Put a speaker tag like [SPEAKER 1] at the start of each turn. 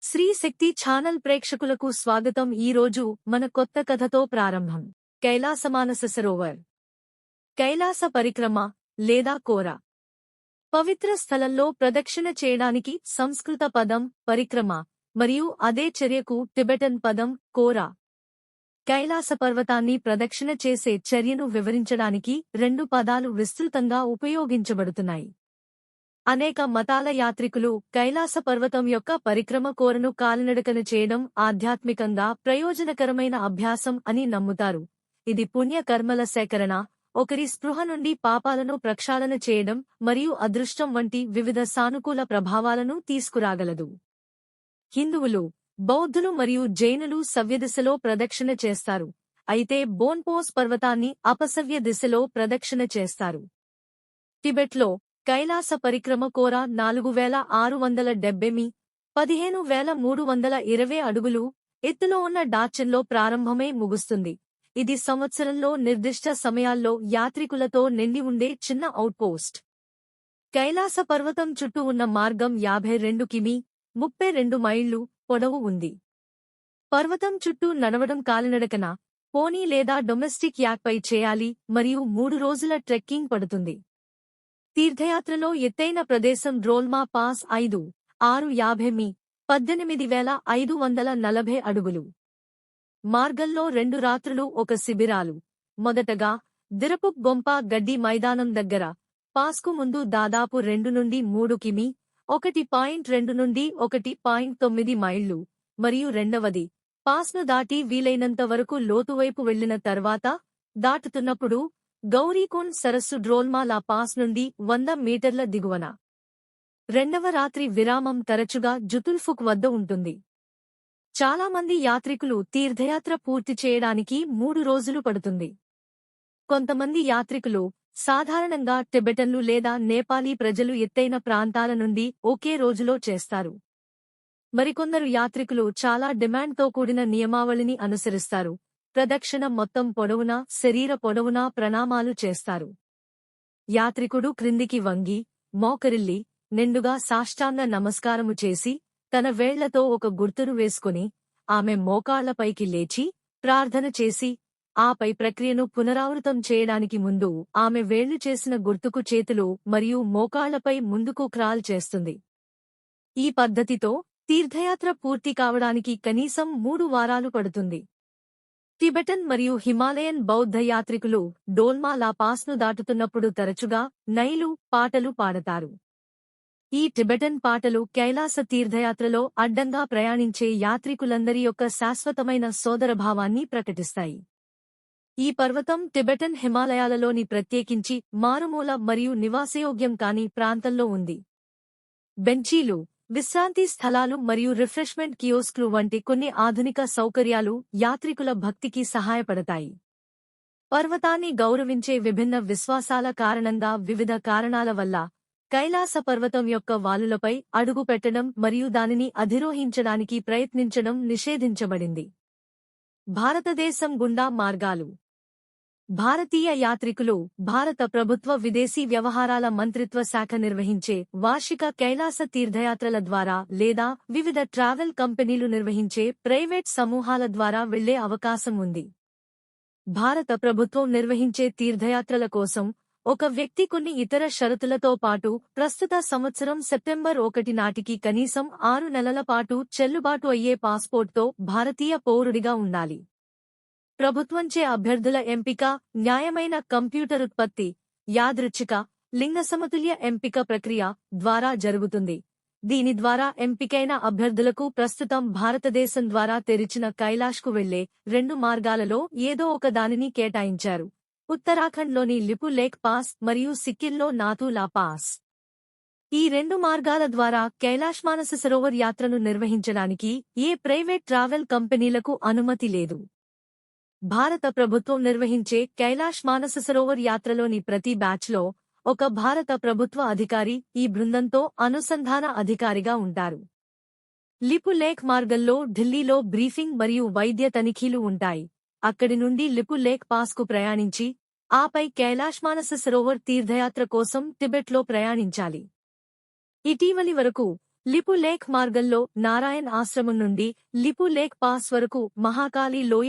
[SPEAKER 1] శ్రీ శక్తి channel ప్రేక్షకులకు స్వాగతం. ఈరోజు మన కొత్త కథతో ప్రారంభం. కైలాసమానస సరోవర్. కైలాస పరిక్రమ లేదా కోర. పవిత్ర స్థలంలో ప్రదక్షిణ చేయడానికి సంస్కృత పదం పరిక్రమ మరియు అదే చర్యకు టిబెటన్ పదం కోర. కైలాస పర్వతాన్ని ప్రదక్షిణ చేసే చర్యను వివరించడానికి రెండు పదాలు విస్తృతంగా ఉపయోగించబడుతున్నాయి. అనేక మతాల యాత్రికులు కైలాస పర్వతం యొక్క పరిక్రమ కోరను కాలినడకన చేయడం ఆధ్యాత్మికంగా ప్రయోజనకరమైన అభ్యాసం అని నమ్ముతారు. ఇది పుణ్య కర్మల సేకరణ, ఒకరి స్పృహ నుండి పాపాలను ప్రక్షాళన చేయడం మరియు అదృష్టం వంటి వివిధ సానుకూల ప్రభావాలను తీసుకురాగలదు. హిందువులు, బౌద్ధులు మరియు జైనులు సవ్యదిశలో ప్రదక్షిణ చేస్తారు, అయితే బోన్పోస్ పర్వతాన్ని అపసవ్య దిశలో ప్రదక్షిణ చేస్తారు. టిబెట్లో కైలాస పరిక్రమ కోర 4670 మీ. 15320 అడుగులు ఎత్తులో ఉన్న డాచెన్లో ప్రారంభమై ముగుస్తుంది. ఇది సంవత్సరంలో నిర్దిష్ట సమయాల్లో యాత్రికులతో నిండి ఉండే చిన్న ఔట్పోస్ట్. కైలాస పర్వతం చుట్టూ ఉన్న మార్గం 52 కిమీ 32 మైళ్లు పొడవు ఉంది. పర్వతం చుట్టూ నడవడం కాలినడకన, పోనీ లేదా డొమెస్టిక్ యాక్పై చేయాలి మరియు 3 రోజుల ట్రెక్కింగ్ పడుతుంది. తీర్థయాత్రలో ఎత్తైన ప్రదేశం డ్రోల్మా పాస్ 5,650 మీ. 18,540 అడుగులు. మార్గంలో 2 రాత్రులు ఒక శిబిరాలు. మొదటగా దిరపుక్ గొంప గడ్డి మైదానం దగ్గర, పాస్కు ముందు దాదాపు 2 నుండి 3 కిమీ 1.2 నుండి 1.9 మైళ్లు, మరియు రెండవది పాస్ను దాటి వీలైనంత వరకు లోతువైపు వెళ్లిన తర్వాత దాటుతున్నప్పుడు గౌరీకుండ్ సరస్సు డ్రోల్మా లా పాస్ నుండి 100 మీటర్ల దిగువన. రెండవ రాత్రి విరామం తరచుగా జుతుల్ఫుక్ వద్ద ఉంటుంది. చాలామంది యాత్రికులు తీర్థయాత్ర పూర్తి చేయడానికి 3 రోజులు పడుతుంది. కొంతమంది యాత్రికులు, సాధారణంగా టిబెటన్లు లేదా నేపాలీ ప్రజలు ఎత్తైన ప్రాంతాల నుండి ఒకే రోజులో చేస్తారు. మరికొందరు యాత్రికులు చాలా డిమాండ్తో కూడిన నియమావళిని అనుసరిస్తారు. ప్రదక్షిణ మొత్తం పొడవునా శరీర పొడవునా ప్రణామాలు చేస్తారు. యాత్రికుడు క్రిందికి వంగి, మోకరిల్లి, నిండుగా సాష్టాంగ నమస్కారము చేసి, తన వేళ్లతో ఒక గుర్తును వేసుకుని, ఆమె మోకాళ్లపైకి లేచి, ప్రార్థన చేసి, ఆపై ప్రక్రియను పునరావృతం చేయడానికి ముందు ఆమె వేళ్లు చేసిన గుర్తుకు చేతులు మరియు మోకాళ్లపై ముందుకు క్రాల్ చేస్తుంది. ఈ పద్ధతితో తీర్థయాత్ర పూర్తి కావడానికి కనీసం 3 వారాలు పడుతుంది. టిబెటన్ మరియు హిమాలయన్ బౌద్ధ యాత్రికులు డోల్మా లా పాస్ను దాటుతున్నప్పుడు తరచుగా నైలు పాటలు పాడతారు. ఈ టిబెటన్ పాటలు కైలాస తీర్థయాత్రలో అడ్డంగా ప్రయాణించే యాత్రికులందరి యొక్క శాశ్వతమైన సోదరభావాన్ని ప్రకటిస్తాయి. ఈ పర్వతం టిబెటన్ హిమాలయాలలోని ప్రత్యేకించి మారుమూల మరియు నివాసయోగ్యం కాని ప్రాంతంలో ఉంది. బెంచీలు, విశ్రాంతి స్థలాలు మరియు రిఫ్రెష్మెంట్ కియోస్క్లు వంటి కొన్ని ఆధునిక సౌకర్యాలు యాత్రికుల భక్తికి సహాయపడతాయి. పర్వతాన్ని గౌరవించే విభిన్న విశ్వాసాల కారణంగా వివిధ కారణాల వల్ల కైలాస పర్వతం యొక్క వాలులపై అడుగు పెట్టడం మరియు దానిని అధిరోహించడానికి ప్రయత్నించడం నిషేధించబడింది. భారతదేశం గుండా మార్గాలు. భారతీయ యాత్రికులు భారత ప్రభుత్వ విదేశీ వ్యవహారాల మంత్రిత్వ శాఖ నిర్వహించే వార్షిక కైలాస తీర్థయాత్రల ద్వారా లేదా వివిధ ట్రావెల్ కంపెనీలు నిర్వహించే ప్రైవేట్ సమూహాల ద్వారా వెళ్లే అవకాశం ఉంది. భారత ప్రభుత్వం నిర్వహించే తీర్థయాత్రల కోసం ఒక వ్యక్తి కొన్ని ఇతర షరతులతో పాటు ప్రస్తుత సంవత్సరం సెప్టెంబర్ 1 నాటికి కనీసం 6 నెలల పాటు చెల్లుబాటు అయ్యే పాస్పోర్ట్తో భారతీయ పౌరుడిగా ఉండాలి. ప్రభుత్వంచే అభ్యర్థుల ఎంపిక న్యాయమైన కంప్యూటర్ ఉత్పత్తి, యాదృచ్ఛిక, లింగ సమతుల్య ఎంపిక ప్రక్రియ ద్వారా జరుగుతుంది. దీని ద్వారా ఎంపికైన అభ్యర్థులకు ప్రస్తుతం భారతదేశం ద్వారా తెరిచిన కైలాష్కు వెళ్లే 2 మార్గాలలో ఏదో ఒక దానిని కేటాయించారు: ఉత్తరాఖండ్లోని లిపు లేక్ పాస్ మరియు సిక్కింలో నాథు లా పాస్. ఈ 2 మార్గాల ద్వారా కైలాష్ మానస సరోవర్ యాత్రను నిర్వహించడానికి ఏ ప్రైవేట్ ట్రావెల్ కంపెనీలకు అనుమతి లేదు. భారత ప్రభుత్వం నిర్వహించే కైలాష్ మానస సరోవర్ యాత్రలోని ప్రతి బ్యాచ్లో ఒక భారత ప్రభుత్వ అధికారి ఈ బృందంతో అనుసంధాన అధికారిగా ఉంటారు. లిపు లేక్ మార్గంలో ఢిల్లీలో బ్రీఫింగ్ మరియు వైద్య తనిఖీలు ఉంటాయి. అక్కడి నుండి లిపు లేక్ పాస్కు ప్రయాణించి, ఆపై కైలాష్ మానస సరోవర్ తీర్థయాత్ర కోసం టిబెట్లో ప్రయాణించాలి. ఇటీవలి వరకు లిపు లేక్ మార్గంలో నారాయణ్ ఆశ్రమం నుండి లిపు లేక్ పాస్ వరకు మహాకాళి లోయ